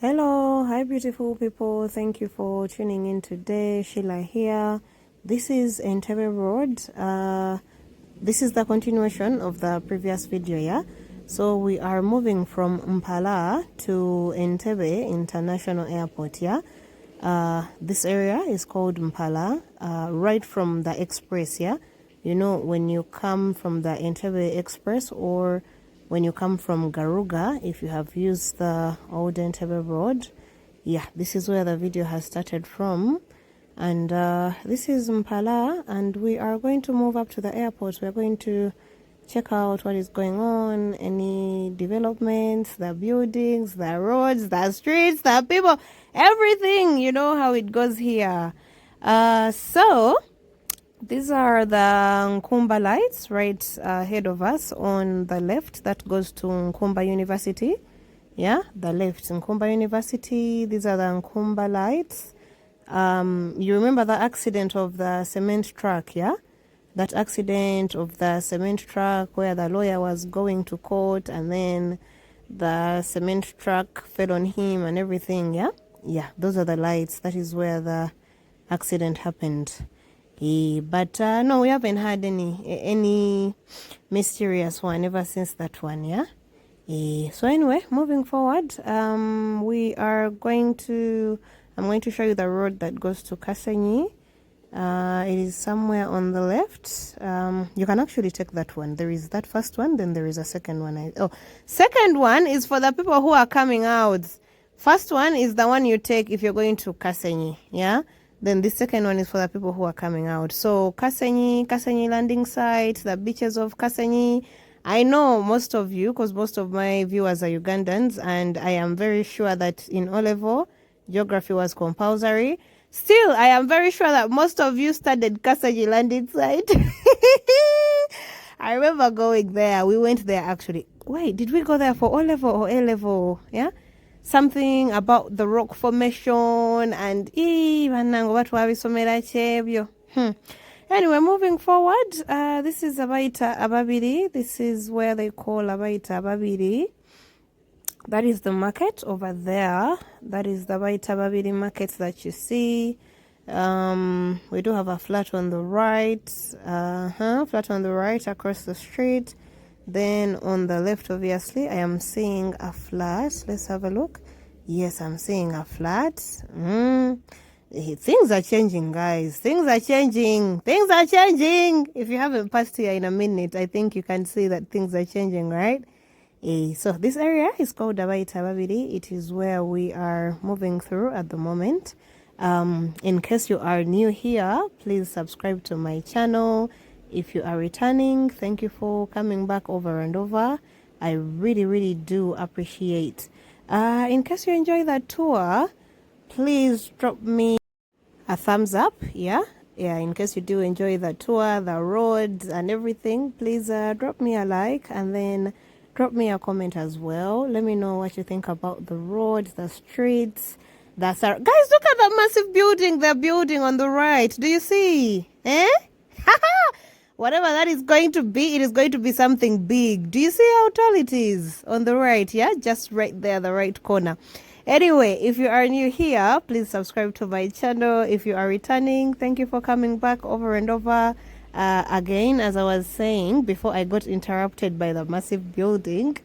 Hello, hi beautiful people. Thank you for tuning in today. Sheila here. This is Entebbe Road. This is the continuation of the previous video, yeah? So we are moving from Mpala to Entebbe International Airport, yeah? This area is called Mpala, right from the express, yeah? You know, when you come from the Entebbe Express or when you come from Garuga, if you have used the old Entebbe Road, yeah, this is where the video has started from. And this is Mpala, and we are going to move up to the airport. We're going to check out what is going on, any developments, the buildings, the roads, the streets, the people, everything. You know how it goes here. So these are the Nkumba lights right ahead of us on the left. That goes to Nkumba University. Yeah, the left, Nkumba University. These are the Nkumba lights. You remember the accident of the cement truck, yeah? That accident of the cement truck where the lawyer was going to court and then the cement truck fell on him and everything, yeah? Yeah, those are the lights. That is where the accident happened. But no, we haven't had any mysterious one ever since that one, yeah? So anyway, moving forward, I'm going to show you the road that goes to Kasenyi. It is somewhere on the left. You can actually take that one. There is that first one, then there is a second one. Second one is for the people who are coming out. First one is the one you take if you're going to Kasenyi, yeah? Then the second one is for the people who are coming out. So Kasenyi landing site, the beaches of Kasenyi. I know most of you, because most of my viewers are Ugandans, and I am very sure that in O-level, geography was compulsory. Still, I am very sure that most of you studied Kasenyi landing site. I remember going there. We went there actually. Wait, did we go there for O-level or A-level? Yeah? Something about the rock formation and Anyway, moving forward, this is Abaita Ababiri. This is where they call Abaita Ababiri. That is the market over there. That is the Abaita Ababiri market that you see. We do have a flat on the right. Flat on the right across the street. Then on the left, obviously, I am seeing a flat. Let's have a look. Yes, I'm seeing a flat. Things are changing, guys. Things are changing. If you haven't passed here in a minute, I think you can see that things are changing, right? So this area is called Abaita Babiri. It is where we are moving through at the moment. In case you are new here, please subscribe to my channel. If you are returning, thank you for coming back over and over. I really, really do appreciate. In case you enjoy that tour, please drop me a thumbs up, yeah? Yeah, in case you do enjoy the tour, the roads and everything, please drop me a like and then drop me a comment as well. Let me know what you think about the roads, the streets. Guys, look at that massive building they're building on the right. Do you see? Whatever that is going to be, it is going to be something big. Do you see how tall it is on the right? Yeah, just right there, the right corner. Anyway, if you are new here, please subscribe to my channel. If you are returning, thank you for coming back over and over. Again, as I was saying before I got interrupted by the massive building,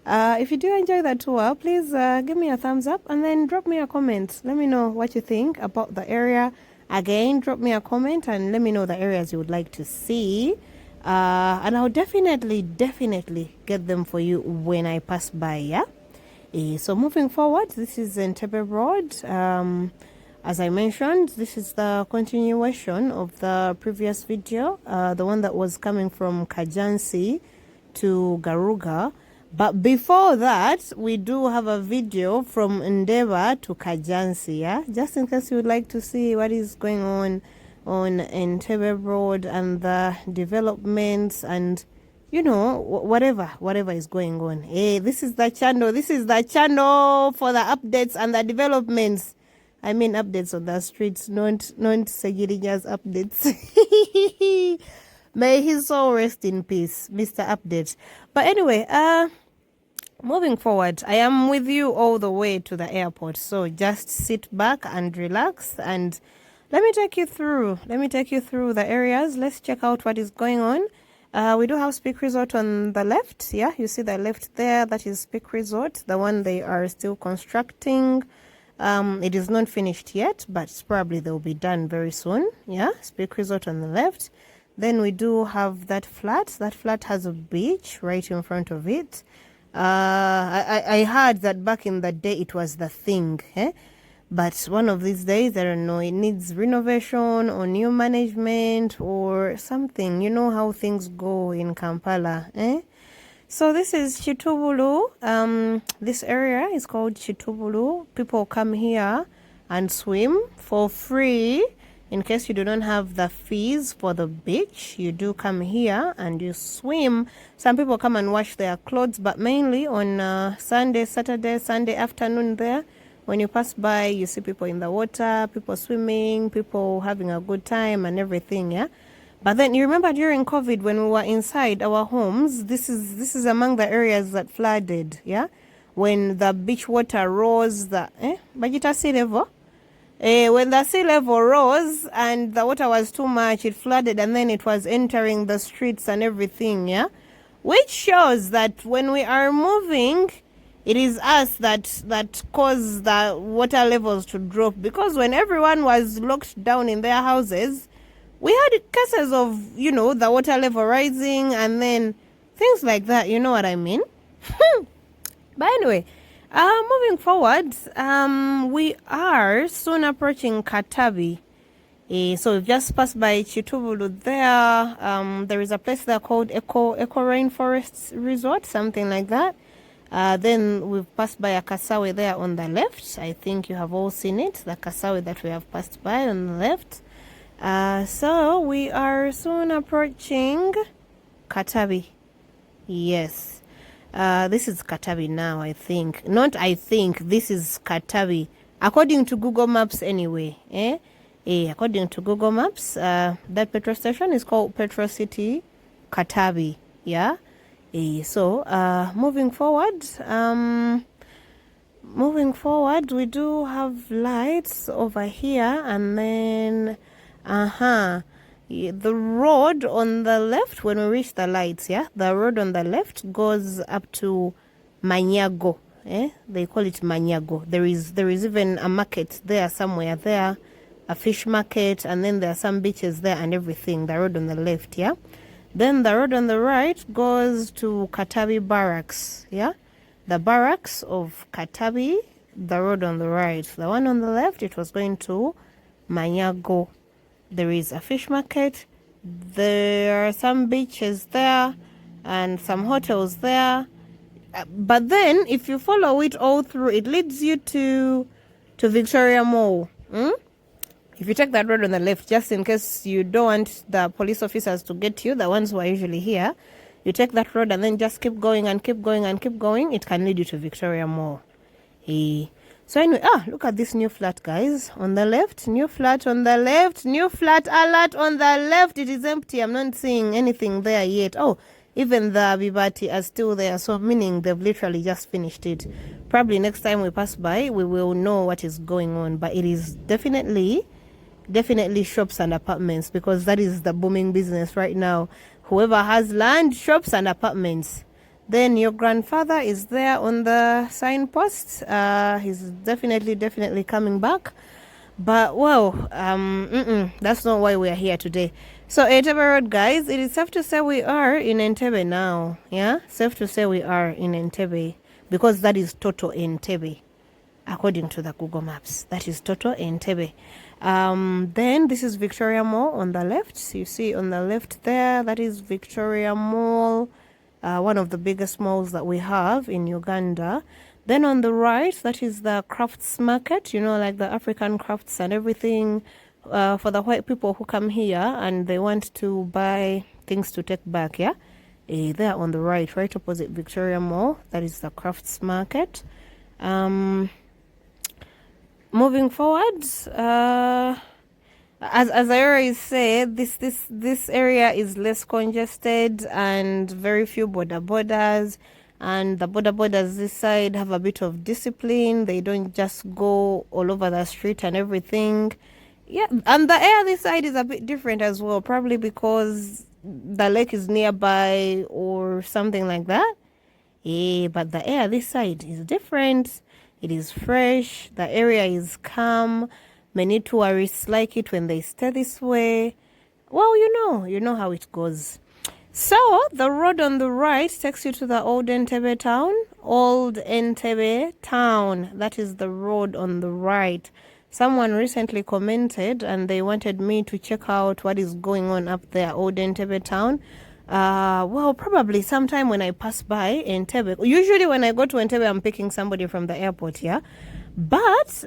if you do enjoy the tour, please give me a thumbs up and then drop me a comment. Let me know what you think about the area. Again, drop me a comment and let me know the areas you would like to see. And I'll definitely get them for you when I pass by, yeah? So moving forward, this is Entebbe Road. As I mentioned, this is the continuation of the previous video, the one that was coming from Kajansi to Garuga. But before that, we do have a video from Entebbe to Kajansi, yeah? Just in case you would like to see what is going on Entebbe Road and the developments and, you know, whatever is going on. Hey, this is the channel for the updates and the developments. I mean updates on the streets, not Segirija's updates. May his soul rest in peace, Mr. Update. But anyway, moving forward, I am with you all the way to the airport. So just sit back and relax, and let me take you through. Let me take you through the areas. Let's check out what is going on. We do have Speak Resort on the left. Yeah, you see the left there. That is Speak Resort, the one they are still constructing. It is not finished yet, but probably they'll be done very soon. Yeah, Speak Resort on the left. Then we do have that flat. That flat has a beach right in front of it. I heard that back in the day it was the thing, eh? But one of these days, I don't know, it needs renovation or new management or something. You know how things go in Kampala, eh? So this is Chitubulu. This area is called Chitubulu. People come here and swim for free. In case you do not have the fees for the beach, you do come here and you swim. Some people come and wash their clothes, but mainly on Sunday, Saturday, Sunday afternoon there, when you pass by, you see people in the water, people swimming, people having a good time and everything, yeah? But then you remember during COVID when we were inside our homes, this is among the areas that flooded, yeah? When the beach water rose, Bajita sea level? When the sea level rose and the water was too much, it flooded and then it was entering the streets and everything, yeah? Which shows that when we are moving, it is us that caused the water levels to drop, because when everyone was locked down in their houses, we had cases of, you know, the water level rising and then things like that, you know what I mean? But anyway, moving forward, we are soon approaching Katabi. So we've just passed by Chitubulu there. There is a place there called Eco Rainforest Resort, something like that. Then we've passed by a Kasawe there on the left. I think you have all seen it, the Kasawe that we have passed by on the left. So we are soon approaching Katabi. Yes. This is Katabi now, I think. Not I think, this is Katabi. According to Google Maps anyway. According to Google Maps, that petrol station is called Petrol City Katabi. Yeah. So moving forward, we do have lights over here, and then the road on the left, when we reach the lights, yeah, the road on the left goes up to Manyago. They call it Manyago. There is even a market there somewhere there, a fish market, and then there are some beaches there and everything. The road on the left, yeah. Then the road on the right goes to Katabi Barracks, yeah? The barracks of Katabi, the road on the right. The one on the left, it was going to Manyago. There is a fish market. There are some beaches there and some hotels there. But then, if you follow it all through, it leads you to Victoria Mall. If you take that road on the left, just in case you don't want the police officers to get you, the ones who are usually here, you take that road and then just keep going and keep going and keep going. It can lead you to Victoria Mall. So anyway, look at this new flat, guys. On the left, new flat on the left, new flat alert on the left. It is empty. I'm not seeing anything there yet. Oh, even the Bibati are still there. So meaning they've literally just finished it. Probably next time we pass by, we will know what is going on. But it is definitely shops and apartments, because that is the booming business right now. Whoever has land, shops and apartments. Then your grandfather is there on the signpost. He's definitely coming back. But well, that's not why we are here today. So Entebbe Road, guys, it is safe to say we are in Entebbe now. Yeah, safe to say we are in Entebbe, because that is total Entebbe. According to the Google Maps, that is total Entebbe. Then this is Victoria Mall on the left. So you see on the left there, that is Victoria Mall, one of the biggest malls that we have in Uganda. Then on the right, that is the crafts market, you know, like the African crafts and everything, for the white people who come here and they want to buy things to take back, yeah? There on the right opposite Victoria Mall, that is the crafts market. Moving forward, as I already said, this area is less congested and very few borders, And the borders this side have a bit of discipline. They don't just go all over the street and everything. Yeah, and the air this side is a bit different as well, probably because the lake is nearby or something like that. Yeah, but the air this side is different. It is fresh. The area is calm. Many tourists like it when they stay this way. Well, you know how it goes. So, the road on the right takes you to the old Entebbe town. Old Entebbe town. That is the road on the right. Someone recently commented and they wanted me to check out what is going on up there, old Entebbe town. Well, probably sometime when I pass by Entebbe. Usually when I go to Entebbe, I'm picking somebody from the airport, yeah? But,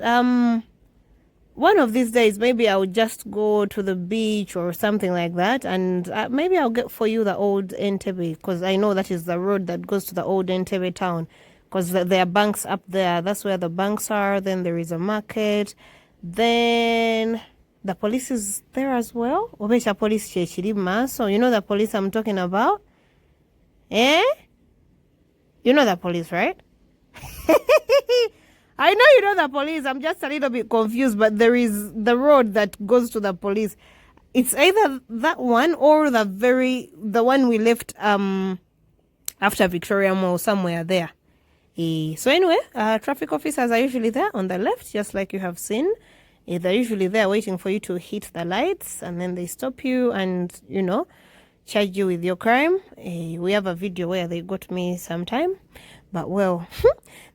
one of these days, maybe I'll just go to the beach or something like that, and maybe I'll get for you the old Entebbe, because I know that is the road that goes to the old Entebbe town, because there are banks up there. That's where the banks are. Then there is a market. Then the police is there as well. Obesha police chechirima. So you know the police I'm talking about? Eh? You know the police, right? I know you know the police. I'm just a little bit confused, but there is the road that goes to the police. It's either that one or the one we left after Victoria Mall, somewhere there. So anyway, traffic officers are usually there on the left, just like you have seen. They're usually there waiting for you to hit the lights, and then they stop you and, charge you with your crime. We have a video where they got me sometime. But well,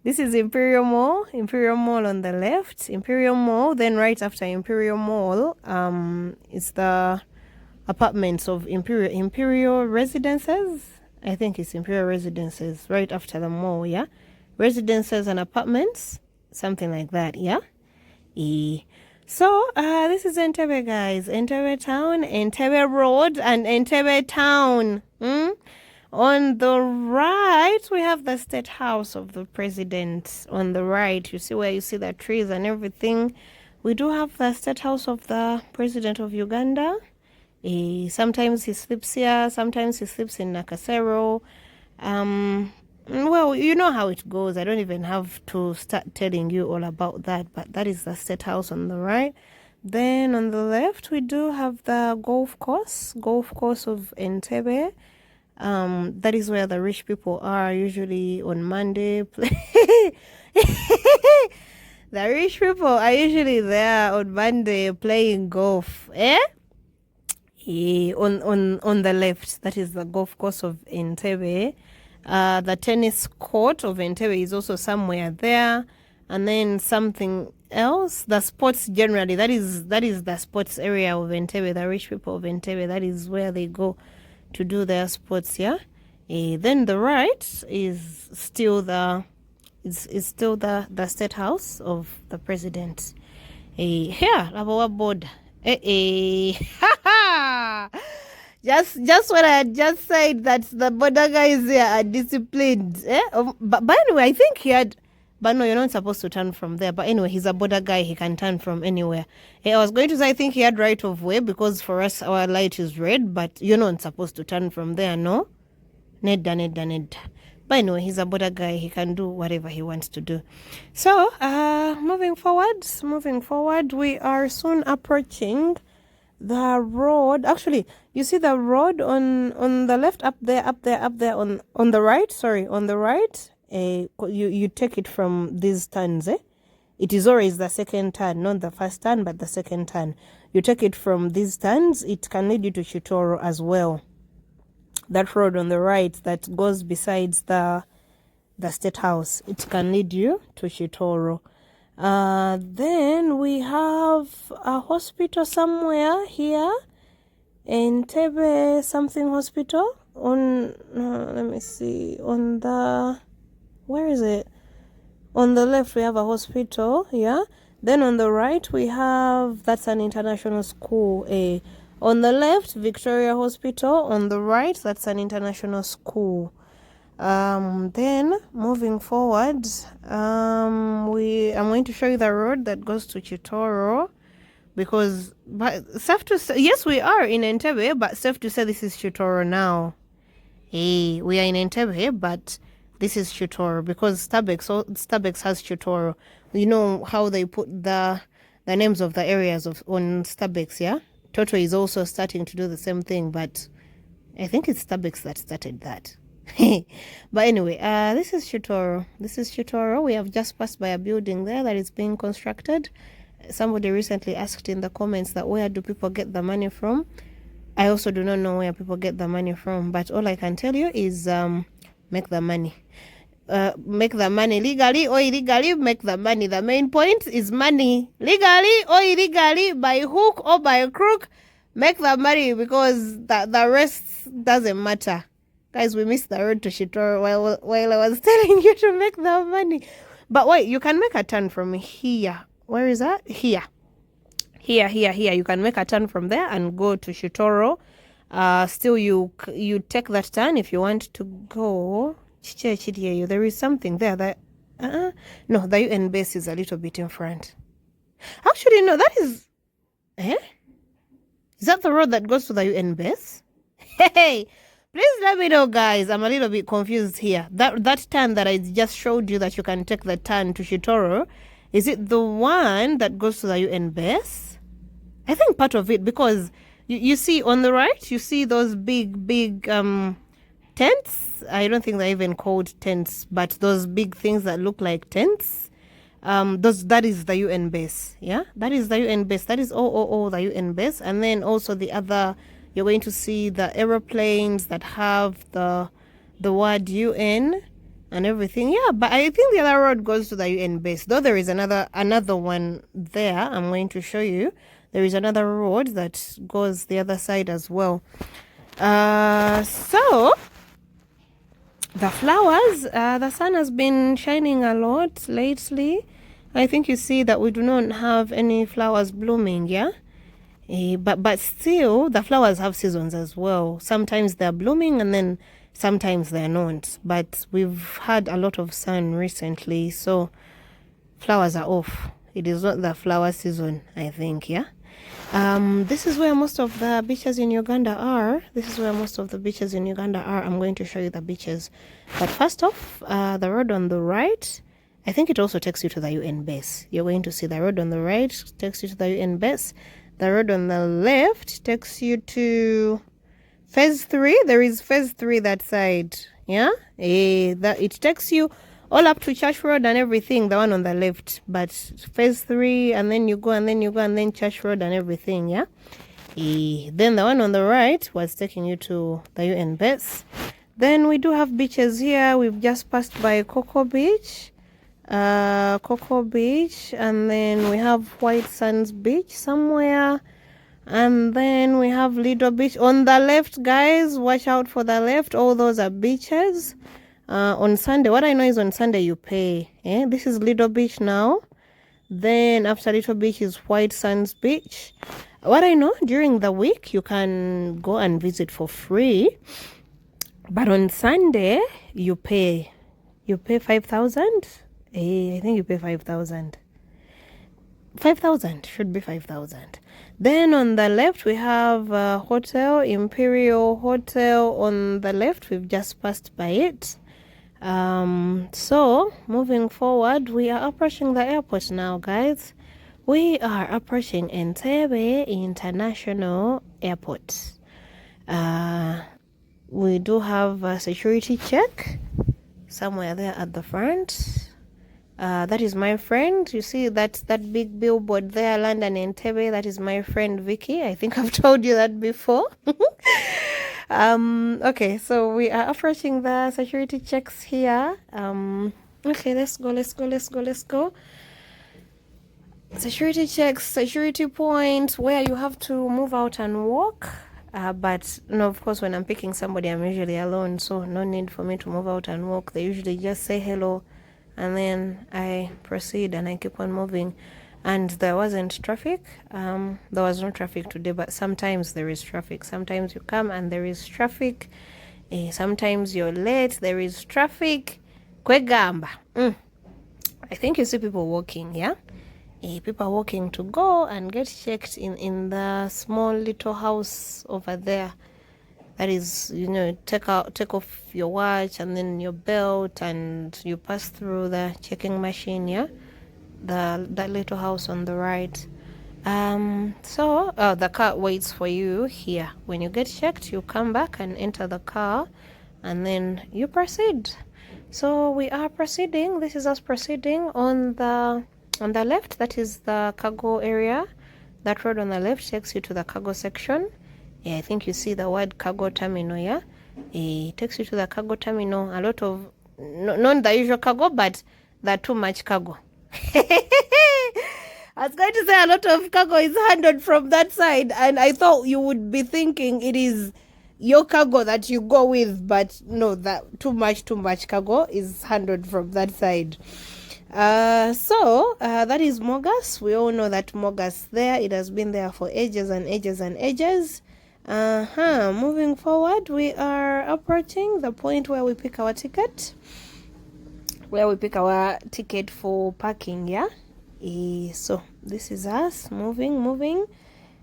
this is Imperial Mall on the left. Imperial Mall, then right after Imperial Mall, it's the apartments of Imperial Residences. I think it's Imperial Residences, right after the mall, yeah? Residences and apartments, something like that, yeah? So, this is Entebbe, guys. Entebbe town, Entebbe road, and Entebbe town. On the right, we have the State House of the President. On the right, you see where you see the trees and everything. We do have the State House of the President of Uganda. Sometimes he sleeps here, sometimes he sleeps in Nakasero. Well, you know how it goes. I don't even have to start telling you all about that, but that is the State House on the right. Then on the left, we do have the golf course of Entebbe. That is where the rich people are usually on Monday. The rich people are usually there on Monday playing golf. On the left, that is the golf course of Entebbe. The tennis court of Entebbe is also somewhere there. And then something else, the sports generally, that is the sports area of Entebbe, the rich people of Entebbe, that is where they go to do their sports, yeah? Then the right is still the State House of the President. Here, our board. Just what I had just said, that the border guys here are disciplined. But anyway, I think he had... But no, you're not supposed to turn from there. But anyway, he's a border guy. He can turn from anywhere. I was going to say, I think he had right of way, because for us, our light is red. But you're not supposed to turn from there, no? Nedda. But anyway, he's a border guy. He can do whatever he wants to do. So, moving forward, we are soon approaching the road. Actually, you see the road on the left, up there, on the right. Sorry, on the right. You take it from these turns. It is always the second turn, not the first turn, but the second turn. You take it from these turns. It can lead you to Chitoro as well. That road on the right that goes besides the State House, it can lead you to Chitoro. Then we have a hospital somewhere here, Entebbe something hospital. Let me see, on the... Where is it? On the left, we have a hospital, yeah? Then on the right, we have... That's an international school. On the left, Victoria Hospital. On the right, that's an international school. Then, moving forward, I'm going to show you the road that goes to Chitoro. Because, but safe to say, yes, we are in Entebbe, but safe to say this is Chitoro now. We are in Entebbe, but... This is Chitoro because Starbucks has Chitoro. You know how they put the names of the areas on Starbucks, yeah? Toto is also starting to do the same thing, but I think it's Starbucks that started that. But anyway, this is Chitoro. This is Chitoro. We have just passed by a building there that is being constructed. Somebody recently asked in the comments that where do people get the money from? I also do not know where people get the money from, but all I can tell you is make the money. Make the money legally or illegally, make the money. The main point is money. Legally or illegally, by hook or by crook, make the money, because the rest doesn't matter. Guys, we missed the road to Chitoro while I was telling you to make the money. But wait, you can make a turn from here. Where is that? Here. You can make a turn from there and go to Chitoro. Still, you take that turn if you want to go. There is something there that no, the UN base is a little bit in front. Actually, no, that is is that the road that goes to the UN base? Hey, please let me know, guys. I'm a little bit confused here. That turn that I just showed you, that you can take the turn to Chitoro, is it the one that goes to the UN base? I think part of it, because you see on the right, you see those big tents. I don't think they're even called tents, but those big things that look like tents. That is the UN base. Yeah, that is the UN base. That is the UN base. And then also the other, you're going to see the aeroplanes that have the word UN and everything. Yeah, but I think the other road goes to the UN base. Though there is another one there. I'm going to show you. There is another road that goes the other side as well. So the flowers, the sun has been shining a lot lately. I think you see that we do not have any flowers blooming, yeah? But still, the flowers have seasons as well. Sometimes they're blooming and then sometimes they're not. But we've had a lot of sun recently, so flowers are off. It is not the flower season, I think, yeah? This is where most of the beaches in Uganda are. I'm going to show you the beaches. But first off, the road on the right, I think it also takes you to the UN base. You're going to see the road on the right takes you to the UN base. The road on the left takes you to phase 3. There is phase 3 that side. Yeah? It takes you all up to Church Road and everything, the one on the left. But phase 3, and then you go, and then Church Road and everything, yeah? Then the one on the right was taking you to the UN base. Then we do have beaches here. We've just passed by Coco Beach. And then we have White Sands Beach somewhere. And then we have Lido Beach. On the left, guys, watch out for the left. All those are beaches. On Sunday, what I know is on Sunday you pay. This is Lido Beach now. Then after Lido Beach is White Sands Beach. What I know, during the week you can go and visit for free, but on Sunday you pay 5,000. I think you pay 5,000. 5,000 should be 5,000. Then on the left we have Hotel Imperial Hotel. On the left, we've just passed by it. So moving forward, we are approaching the airport now, guys. We are approaching Entebbe International Airport. We do have a security check somewhere there at the front. That is my friend. You see that big billboard there, London Entebbe. That is my friend Vicky. I think I've told you that before. Okay, so we are approaching the security checks here. Okay, let's go. Security checks, security point where you have to move out and walk. But no, of course, when I'm picking somebody, I'm usually alone, so no need for me to move out and walk. They usually just say hello, and then I proceed and I keep on moving. And there wasn't traffic. There was no traffic today, but sometimes there is traffic. Sometimes you come and there is traffic. Sometimes you're late, there is traffic. Kwegamba. I think you see people walking, yeah? People walking to go and get checked in the small little house over there. That is, you know, take off your watch and then your belt, and you pass through the checking machine, yeah, that little house on the right. So the car waits for you here. When you get checked, you come back and enter the car, and then you proceed. So we are proceeding. This is us proceeding on the left. That is the cargo area. That road on the left takes you to the cargo section. Yeah, I think you see the word cargo terminal. Yeah, it takes you to the cargo terminal. A lot of not the usual cargo, but the too much cargo. I was going to say a lot of cargo is handled from that side, and I thought you would be thinking it is your cargo that you go with, but no, that too much cargo is handled from that side. So that is Mogas. We all know that Mogas there. It has been there for ages and ages and ages. Moving forward, we are approaching the point where we pick our ticket. For parking, yeah. So this is us moving.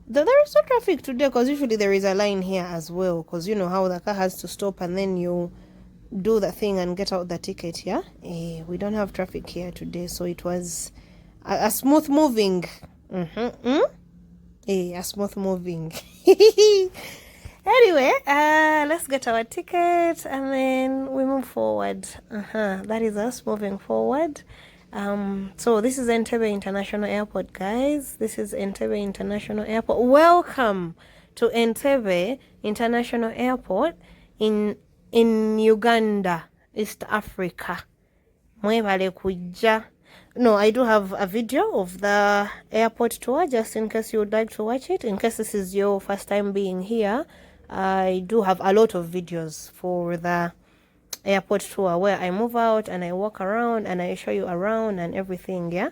There is no traffic today, because usually there is a line here as well, because you know how the car has to stop and then you do the thing and get out the ticket. Yeah, we don't have traffic here today, so it was a smooth moving. A smooth moving. Anyway, let's get our ticket and then we move forward. That is us moving forward. So this is Entebbe International Airport, guys. This is Entebbe International Airport. Welcome to Entebbe International Airport in Uganda, East Africa. Mwebale kuja. No, I do have a video of the airport tour, just in case you would like to watch it. In case this is your first time being here, I do have a lot of videos for the airport tour where I move out and I walk around and I show you around and everything, yeah.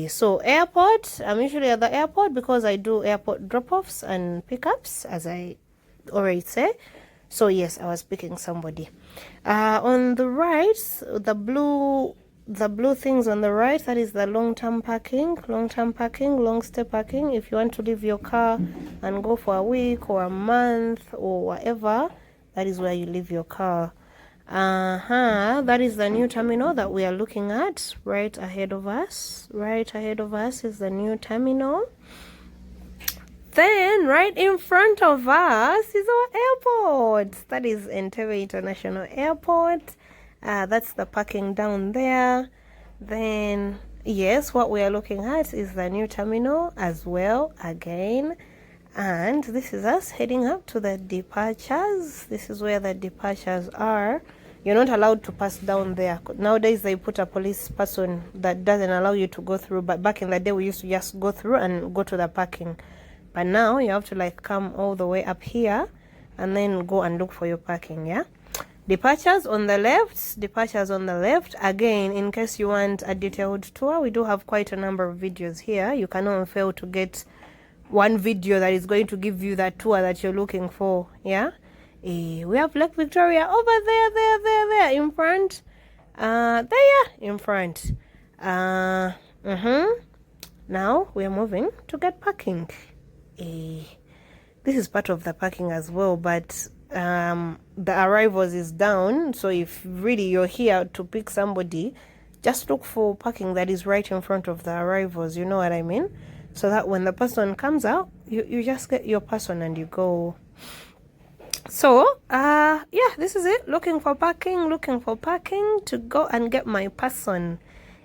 So airport, I'm usually at the airport because I do airport drop-offs and pickups, as I already said. So yes, I was picking somebody. On the right, the blue things on the right, that is the long-term parking, long stay parking. If you want to leave your car and go for a week or a month or whatever, that is where you leave your car. That is the new terminal that we are looking at. Right ahead of us is the new terminal. Then right in front of us is our airport. That is Entebbe International Airport. That's the parking down there. Then yes, what we are looking at is the new terminal as well again. And this is us heading up to the departures. This is where the departures are. You're not allowed to pass down there. Nowadays they put a police person that doesn't allow you to go through, but back in the day we used to just go through and go to the parking. But now you have to like come all the way up here and then go and look for your parking, yeah? Departures on the left. Again, in case you want a detailed tour, we do have quite a number of videos here. You cannot fail to get one video that is going to give you that tour that you're looking for, yeah? We have Lake Victoria over there in front. In front. Now we are moving to get parking. This is part of the parking as well, but the arrivals is down. So if really you're here to pick somebody, just look for parking that is right in front of the arrivals. You know what I mean? So that when the person comes out, you just get your person and you go. So yeah, this is it. Looking for parking to go and get my person.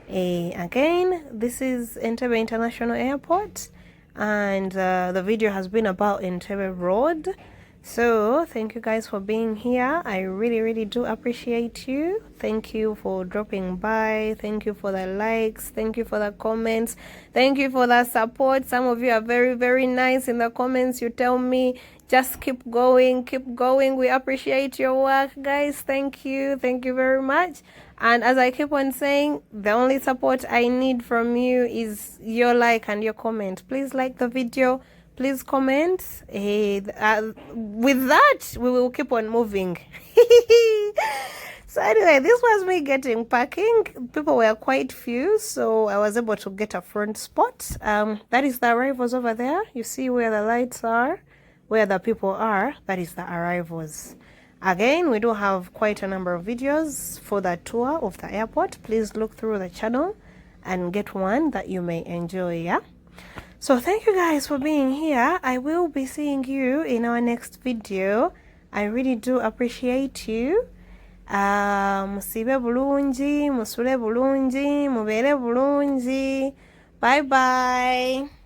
Again, this is Entebbe International Airport, and the video has been about Entebbe Road. So thank you guys for being here. I really do appreciate you. Thank you for dropping by. Thank you for the likes. Thank you for the comments. Thank you for the support. Some of you are very nice in the comments. You tell me just keep going. We appreciate your work, guys. Thank you very much. And as I keep on saying, the only support I need from you is your like and your comment. Please like the video. Please comment. With that, we will keep on moving. So anyway, this was me getting parking. People were quite few, so I was able to get a front spot. That is the arrivals over there. You see where the lights are. where the people are, that is the arrivals. Again, we do have quite a number of videos for the tour of the airport. Please look through the channel and get one that you may enjoy, yeah? So thank you guys for being here. I will be seeing you in our next video. I really do appreciate you. Musibe bulungi, musule bulungi, mubere bulungi. Bye bye.